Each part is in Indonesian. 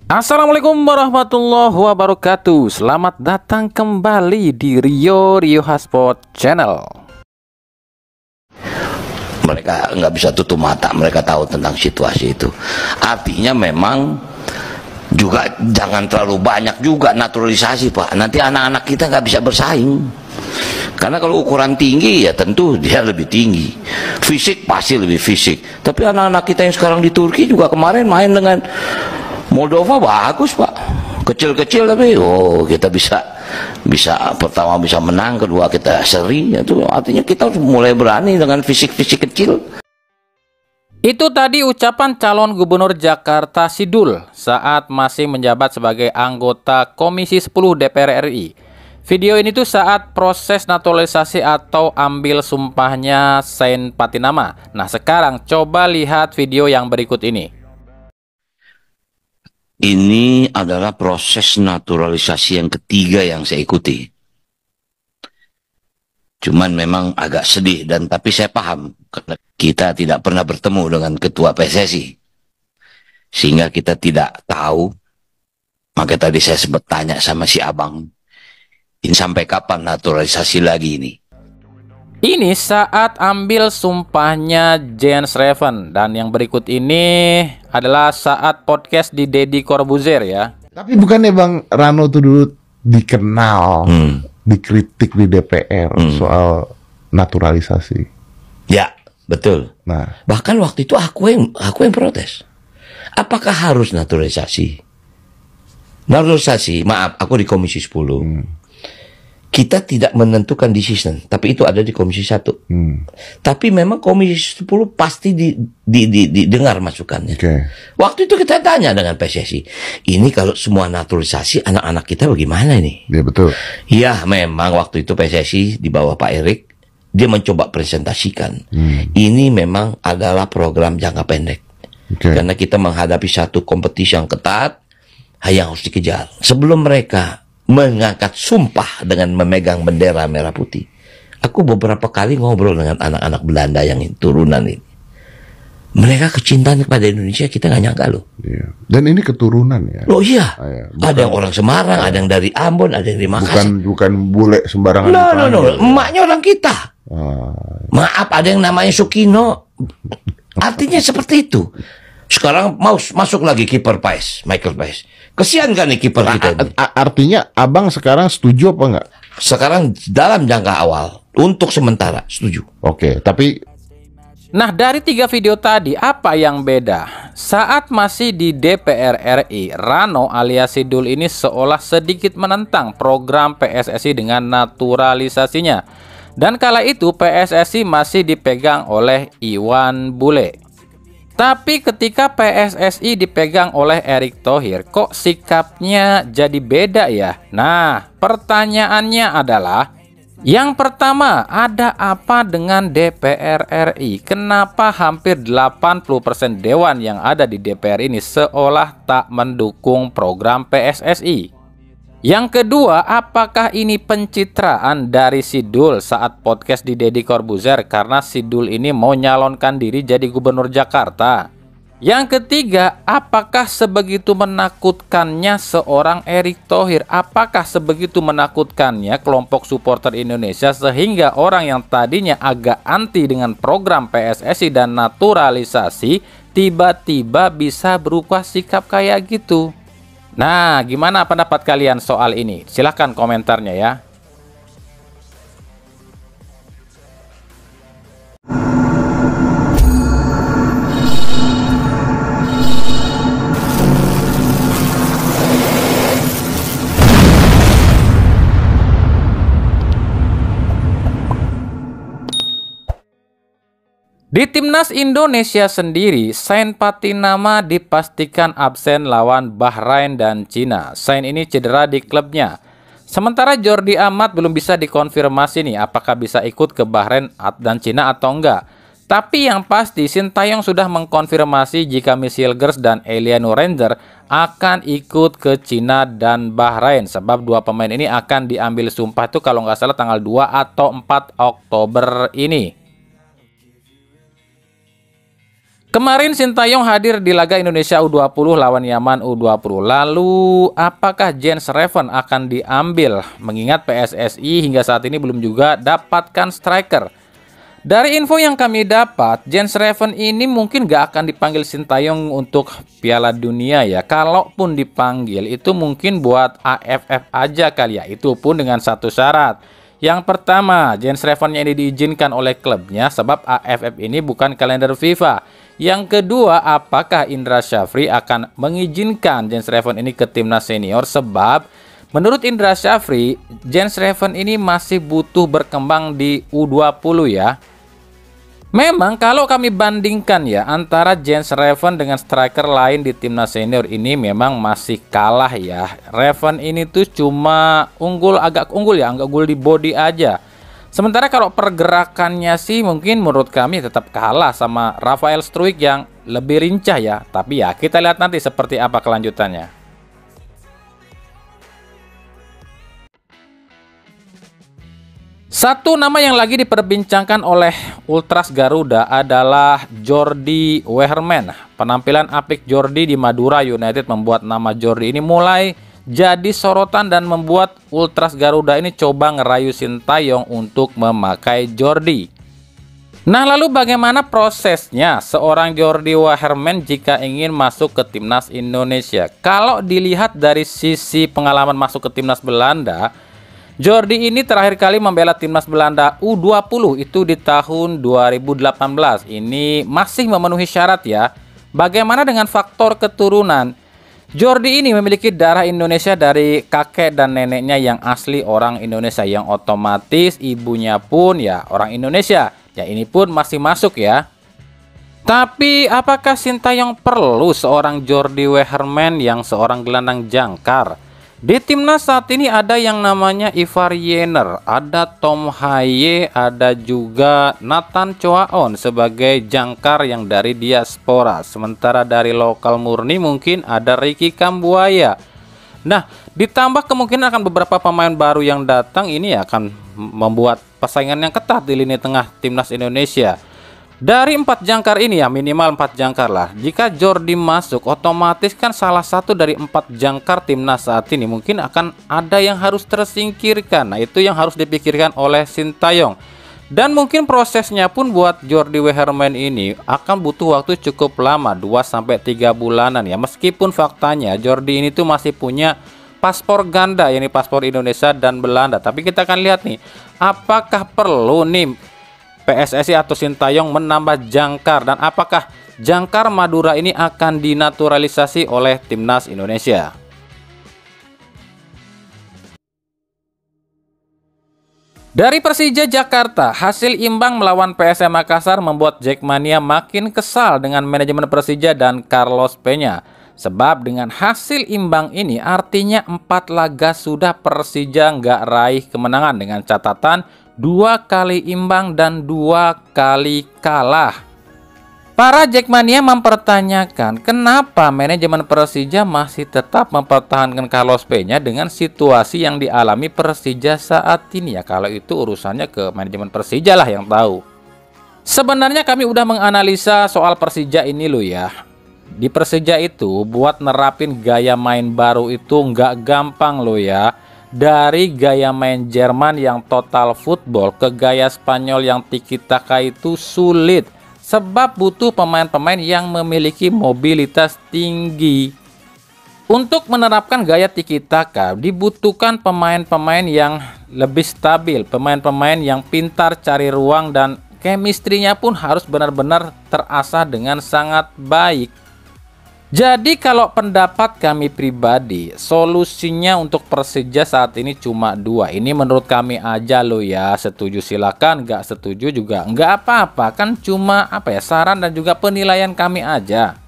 Assalamualaikum warahmatullahi wabarakatuh. Selamat datang kembali di Rio Hotspot Channel. Mereka nggak bisa tutup mata, mereka tahu tentang situasi itu. Artinya memang juga jangan terlalu banyak juga naturalisasi, Pak. Nanti anak-anak kita nggak bisa bersaing. Karena kalau ukuran tinggi ya tentu dia lebih tinggi. Fisik pasti lebih fisik. Tapi anak-anak kita yang sekarang di Turki juga kemarin main dengan Moldova bagus, Pak. Kecil-kecil tapi kita bisa pertama bisa menang, kedua kita seri. Itu artinya kita harus mulai berani dengan fisik-fisik kecil. Itu tadi ucapan calon gubernur Jakarta Sidul saat masih menjabat sebagai anggota Komisi 10 DPR RI. Video ini tuh saat proses naturalisasi atau ambil sumpahnya Sain Patinama. Nah, sekarang coba lihat video yang berikut ini. Ini adalah proses naturalisasi yang ketiga yang saya ikuti. Cuman memang agak sedih tapi saya paham karena kita tidak pernah bertemu dengan ketua PSSI. Sehingga kita tidak tahu. Maka tadi saya sempat tanya sama si abang, ini sampai kapan naturalisasi lagi ini? Ini saat ambil sumpahnya Jens Reven. Dan yang berikut ini adalah saat podcast di Deddy Corbuzier ya. Tapi bukannya Bang Rano tuh dulu dikenal, dikritik di DPR soal naturalisasi. Ya, betul. Nah, bahkan waktu itu aku yang protes. Apakah harus naturalisasi? Naturalisasi, maaf, aku di Komisi 10. Kita tidak menentukan decision, tapi itu ada di Komisi 1. Tapi memang Komisi 10 pasti didengar masukannya. Waktu itu kita tanya dengan PSSI, ini kalau semua naturalisasi, anak-anak kita bagaimana ini? ya betul. Ya, memang waktu itu PSSI di bawah Pak Erik, dia mencoba presentasikan. Ini memang adalah program jangka pendek. Karena kita menghadapi satu kompetisi yang ketat, yang harus dikejar. Sebelum mereka mengangkat sumpah dengan memegang bendera merah putih, aku beberapa kali ngobrol dengan anak-anak Belanda yang turunan ini. Mereka kecintaan kepada Indonesia kita nggak nyangka loh. Iya. Dan ini keturunan ya. Loh iya. Bukan, ada yang orang Semarang, ada yang dari Ambon, ada yang dari Makassar. Bukan bule sembarangan. No. Emaknya orang kita. Maaf, ada yang namanya Sukino. Artinya seperti itu. Sekarang mau masuk lagi kiper PAS, Michael Paes. Kesian kan nih kiper kita ini. Artinya abang sekarang setuju apa enggak? Sekarang dalam jangka awal, untuk sementara setuju. Oke, tapi Nah, dari 3 video tadi apa yang beda? Saat masih di DPR RI, Rano alias Sidul ini seolah sedikit menentang program PSSI dengan naturalisasinya. Dan kala itu PSSI masih dipegang oleh Iwan Bule. Tapi ketika PSSI dipegang oleh Erick Thohir, kok sikapnya jadi beda ya? Nah, pertanyaannya adalah, yang pertama, ada apa dengan DPR RI? Kenapa hampir 80% dewan yang ada di DPR ini seolah tak mendukung program PSSI? Yang kedua, apakah ini pencitraan dari Sidul saat podcast di Deddy Corbuzier karena Sidul ini mau nyalonkan diri jadi gubernur Jakarta? Yang ketiga, apakah sebegitu menakutkannya seorang Erick Thohir? Apakah sebegitu menakutkannya kelompok supporter Indonesia sehingga orang yang tadinya agak anti dengan program PSSI dan naturalisasi tiba-tiba bisa berubah sikap kayak gitu? Nah, gimana pendapat kalian soal ini? Silahkan komentarnya ya. Di timnas Indonesia sendiri, Sain Patinama dipastikan absen lawan Bahrain dan Cina. Sain ini cedera di klubnya. Sementara Jordi Amat belum bisa dikonfirmasi nih apakah bisa ikut ke Bahrain dan Cina atau enggak. Tapi yang pasti Sintayong sudah mengkonfirmasi jika Michel Gers dan Eliano Ranger akan ikut ke Cina dan Bahrain. Sebab 2 pemain ini akan diambil sumpah itu kalau nggak salah tanggal 2 atau 4 Oktober ini. Kemarin Sintayong hadir di laga Indonesia U20 lawan Yaman U20. Lalu apakah Jens Reven akan diambil? Mengingat PSSI hingga saat ini belum juga dapatkan striker. Dari info yang kami dapat, Jens Reven ini mungkin gak akan dipanggil Sintayong untuk Piala Dunia ya. Kalaupun dipanggil itu mungkin buat AFF aja kali ya. Itu pun dengan satu syarat. Yang pertama, Jens Reven ini diizinkan oleh klubnya sebab AFF ini bukan kalender FIFA. Yang kedua, apakah Indra Syafri akan mengizinkan Jens Reven ini ke timnas senior? Sebab menurut Indra Syafri, Jens Reven ini masih butuh berkembang di U20 ya. Memang kalau kami bandingkan ya antara Jens Reven dengan striker lain di timnas senior ini memang masih kalah ya. Reven ini tuh cuma agak unggul ya, agak unggul di body aja. Sementara kalau pergerakannya sih mungkin menurut kami tetap kalah sama Rafael Struijk yang lebih lincah ya. Tapi ya kita lihat nanti seperti apa kelanjutannya. Satu nama yang lagi diperbincangkan oleh Ultras Garuda adalah Jordi Wehrman. Penampilan apik Jordi di Madura United membuat nama Jordi ini mulai jadi sorotan dan membuat Ultras Garuda ini coba ngerayu Sintayong untuk memakai Jordi. Nah, lalu bagaimana prosesnya seorang Jordi Wehrman jika ingin masuk ke timnas Indonesia? Kalau dilihat dari sisi pengalaman masuk ke timnas Belanda, Jordi ini terakhir kali membela timnas Belanda U20 itu di tahun 2018. Ini masih memenuhi syarat ya. Bagaimana dengan faktor keturunan? Jordi ini memiliki darah Indonesia dari kakek dan neneknya yang asli orang Indonesia, yang otomatis ibunya pun ya orang Indonesia. Ya ini pun masih masuk ya. Tapi apakah Sintayong perlu seorang Jordi Wehrman yang seorang gelandang jangkar? Di timnas saat ini ada yang namanya Ivar Jenner, ada Tom Haye, ada juga Nathan Choaon sebagai jangkar yang dari diaspora. Sementara dari lokal murni mungkin ada Ricky Kambuaya. Nah, ditambah kemungkinan akan beberapa pemain baru yang datang ini akan membuat persaingan yang ketat di lini tengah timnas Indonesia. Dari 4 jangkar ini ya minimal 4 jangkar lah. Jika Jordi masuk otomatis kan salah satu dari 4 jangkar timnas saat ini mungkin akan ada yang harus tersingkirkan. Nah itu yang harus dipikirkan oleh Sintayong. Dan mungkin prosesnya pun buat Jordi Wehrman ini akan butuh waktu cukup lama 2-3 bulanan ya. Meskipun faktanya Jordi ini tuh masih punya paspor ganda, yakni paspor Indonesia dan Belanda. Tapi kita akan lihat nih apakah perlu nih PSSI atau Sintayong menambah jangkar, dan apakah jangkar Madura ini akan dinaturalisasi oleh timnas Indonesia. Dari Persija Jakarta, hasil imbang melawan PSM Makassar membuat Jackmania makin kesal dengan manajemen Persija dan Carlos Peña. Sebab dengan hasil imbang ini artinya 4 laga sudah Persija nggak raih kemenangan dengan catatan 2 kali imbang dan 2 kali kalah. Para Jackmania mempertanyakan kenapa manajemen Persija masih tetap mempertahankan Carlos Peña dengan situasi yang dialami Persija saat ini ya. Kalau itu urusannya ke manajemen Persija lah yang tahu. Sebenarnya kami udah menganalisa soal Persija ini loh ya. Di Persija itu buat nerapin gaya main baru itu nggak gampang loh ya. Dari gaya main Jerman yang total football ke gaya Spanyol yang tiki taka itu sulit. Sebab butuh pemain-pemain yang memiliki mobilitas tinggi. Untuk menerapkan gaya tiki taka dibutuhkan pemain-pemain yang lebih stabil. Pemain-pemain yang pintar cari ruang dan chemistry-nya pun harus benar-benar terasah dengan sangat baik. Jadi kalau pendapat kami pribadi, solusinya untuk Persija saat ini cuma 2. Ini menurut kami aja loh ya. Setuju silakan, nggak setuju juga nggak apa-apa. Kan cuma saran dan juga penilaian kami aja.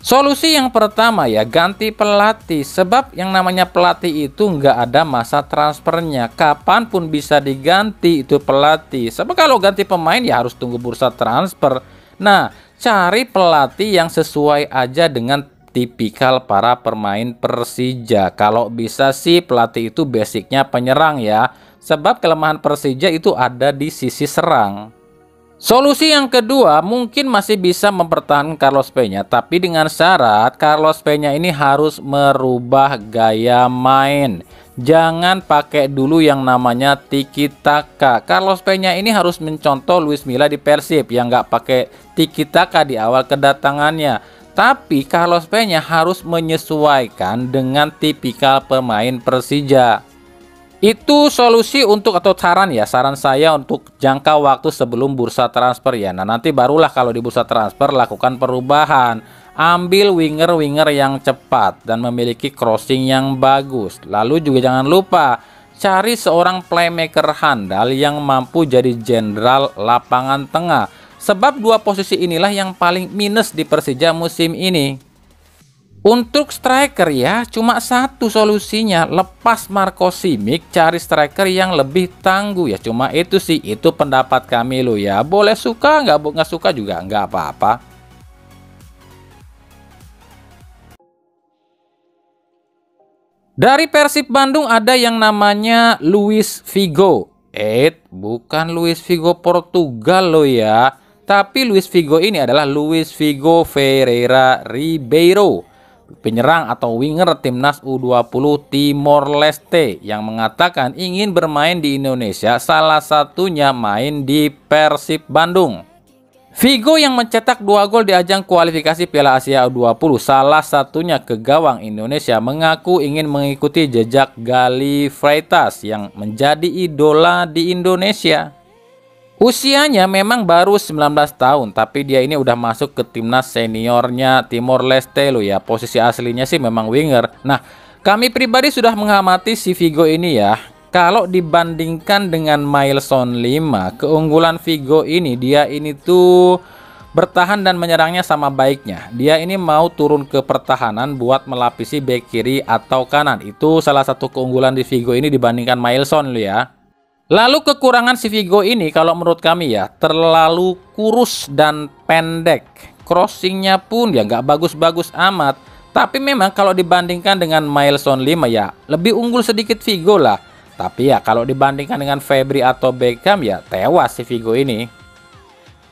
Solusi yang pertama ya ganti pelatih. Sebab yang namanya pelatih itu nggak ada masa transfernya. Kapanpun bisa diganti itu pelatih. Sebab kalau ganti pemain ya harus tunggu bursa transfer. Nah, cari pelatih yang sesuai aja dengan tipikal para pemain Persija. Kalau bisa sih pelatih itu basicnya penyerang ya. Sebab kelemahan Persija itu ada di sisi serang. Solusi yang kedua mungkin masih bisa mempertahankan Carlos Peña, tapi dengan syarat Carlos Peña ini harus merubah gaya main. Jangan pakai dulu yang namanya tiki taka. Carlos Peña ini harus mencontoh Luis Milla di Persib yang nggak pakai tiki taka di awal kedatangannya. Tapi Carlos Peña harus menyesuaikan dengan tipikal pemain Persija. Itu solusi untuk atau saran saya untuk jangka waktu sebelum bursa transfer ya. Nah, nanti barulah kalau di bursa transfer lakukan perubahan. Ambil winger-winger yang cepat dan memiliki crossing yang bagus. Lalu juga jangan lupa cari seorang playmaker handal yang mampu jadi jenderal lapangan tengah. Sebab dua posisi inilah yang paling minus di Persija musim ini. Untuk striker ya, cuma satu solusinya, lepas Marco Simic, cari striker yang lebih tangguh ya. Cuma itu sih, itu pendapat kami lo ya. Boleh suka, nggak suka juga nggak apa-apa. Dari Persib Bandung ada yang namanya Luis Figo. Bukan Luis Figo Portugal lo ya. Tapi Luis Figo ini adalah Luis Figo Ferreira Ribeiro, penyerang atau winger timnas U20 Timor Leste yang mengatakan ingin bermain di Indonesia, salah satunya main di Persib Bandung. Figo yang mencetak 2 gol di ajang kualifikasi Piala Asia U20, salah satunya ke gawang Indonesia, mengaku ingin mengikuti jejak Gali Freitas yang menjadi idola di Indonesia. Usianya memang baru 19 tahun, tapi dia ini udah masuk ke timnas seniornya Timor Leste lo ya. Posisi aslinya sih memang winger. Nah, kami pribadi sudah mengamati si Figo ini ya. Kalau dibandingkan dengan Mailson 5, keunggulan Figo ini, dia ini tuh bertahan dan menyerangnya sama baiknya. Dia ini mau turun ke pertahanan buat melapisi bek kiri atau kanan. Itu salah satu keunggulan di Figo ini dibandingkan Mailson lo ya. Lalu kekurangan si Figo ini kalau menurut kami ya, terlalu kurus dan pendek. Crossingnya pun ya nggak bagus-bagus amat. Tapi memang kalau dibandingkan dengan Mailson 5 ya, lebih unggul sedikit Figo lah. Tapi ya kalau dibandingkan dengan Febri atau Beckham ya tewas si Figo ini.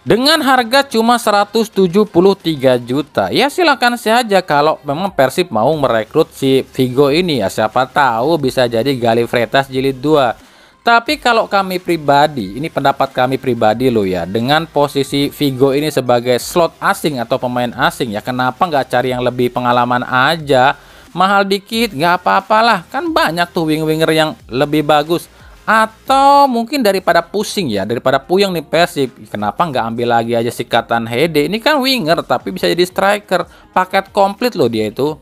Dengan harga cuma 173 juta. Ya silakan saja kalau memang Persib mau merekrut si Figo ini ya. Siapa tahu bisa jadi Gali Freitas jilid 2. Tapi kalau kami pribadi, ini pendapat kami pribadi loh ya, dengan posisi Figo ini sebagai slot asing atau pemain asing ya, kenapa nggak cari yang lebih pengalaman aja? Mahal dikit nggak apa-apalah, kan banyak tuh winger-winger yang lebih bagus. Atau mungkin daripada pusing ya, daripada puyeng nih Persib, kenapa nggak ambil lagi aja si Katan Hede? Ini kan winger tapi bisa jadi striker, paket komplit loh dia itu.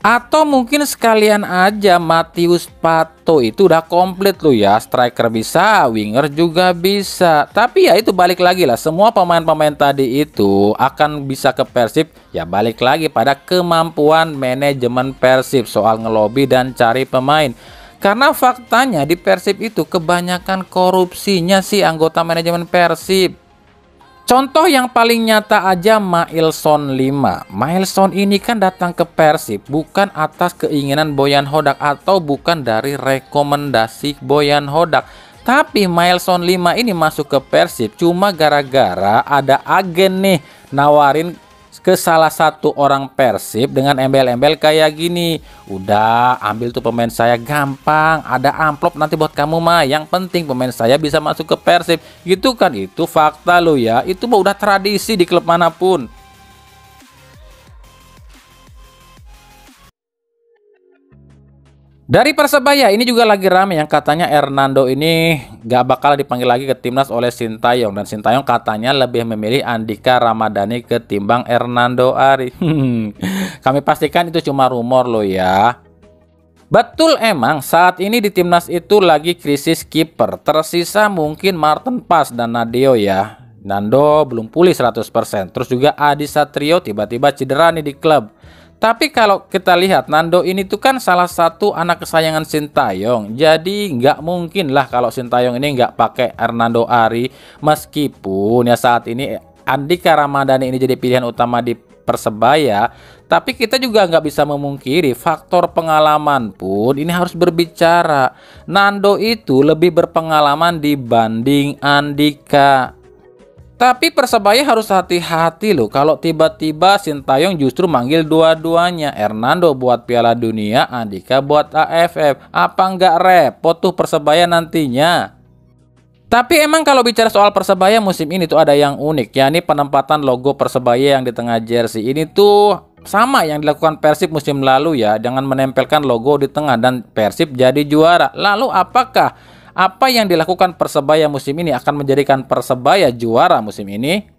Atau mungkin sekalian aja Matius Pato, itu udah komplit loh ya. Striker bisa, winger juga bisa. Tapi ya itu balik lagi lah, semua pemain-pemain tadi itu akan bisa ke Persib. Ya balik lagi pada kemampuan manajemen Persib soal ngelobi dan cari pemain. Karena faktanya di Persib itu kebanyakan korupsinya sih anggota manajemen Persib. Contoh yang paling nyata aja Mailson 5. Mailson ini kan datang ke Persib bukan atas keinginan Boyan Hodak atau bukan dari rekomendasi Boyan Hodak. Tapi Mailson 5 ini masuk ke Persib cuma gara-gara ada agen nih nawarin ke salah satu orang Persib dengan embel-embel kayak gini. Udah ambil tuh pemain saya, gampang, ada amplop nanti buat kamu mah. Yang penting pemain saya bisa masuk ke Persib. Gitu kan, itu fakta lo ya. Itu mah udah tradisi di klub manapun. Dari Persebaya ini juga lagi rame yang katanya Hernando ini gak bakal dipanggil lagi ke timnas oleh Sintayong. Dan Sintayong katanya lebih memilih Andika Ramadhani ketimbang Hernando Ari. Kami pastikan itu cuma rumor loh ya. Betul emang saat ini di timnas itu lagi krisis kiper. Tersisa mungkin Martin Pas dan Nadeo ya. Nando belum pulih 100%. Terus juga Adi Satrio tiba-tiba cedera nih di klub. Tapi kalau kita lihat Nando ini tuh kan salah satu anak kesayangan Sintayong. Jadi nggak mungkin lah kalau Sintayong ini nggak pakai Hernando Ari. Meskipun ya saat ini Andika Ramadhani ini jadi pilihan utama di Persebaya. Tapi kita juga nggak bisa memungkiri faktor pengalaman pun ini harus berbicara. Nando itu lebih berpengalaman dibanding Andika. Tapi Persebaya harus hati-hati loh kalau tiba-tiba Sintayong justru manggil dua-duanya. Hernando buat Piala Dunia, Andika buat AFF. Apa nggak repot tuh Persebaya nantinya? Tapi emang kalau bicara soal Persebaya musim ini tuh ada yang unik, yakni penempatan logo Persebaya yang di tengah jersey ini tuh sama yang dilakukan Persib musim lalu ya, dengan menempelkan logo di tengah dan Persib jadi juara. Lalu apakah apa yang dilakukan Persebaya musim ini akan menjadikan Persebaya juara musim ini?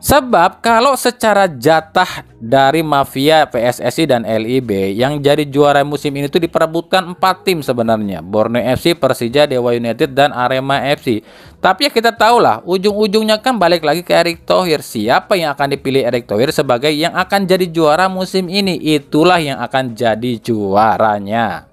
Sebab kalau secara jatah dari mafia PSSI dan LIB, yang jadi juara musim ini tuh diperebutkan 4 tim sebenarnya. Borneo FC, Persija, Dewa United, dan Arema FC. Tapi ya kita tahu lah, ujung-ujungnya kan balik lagi ke Erick Thohir. Siapa yang akan dipilih Erick Thohir sebagai yang akan jadi juara musim ini? Itulah yang akan jadi juaranya.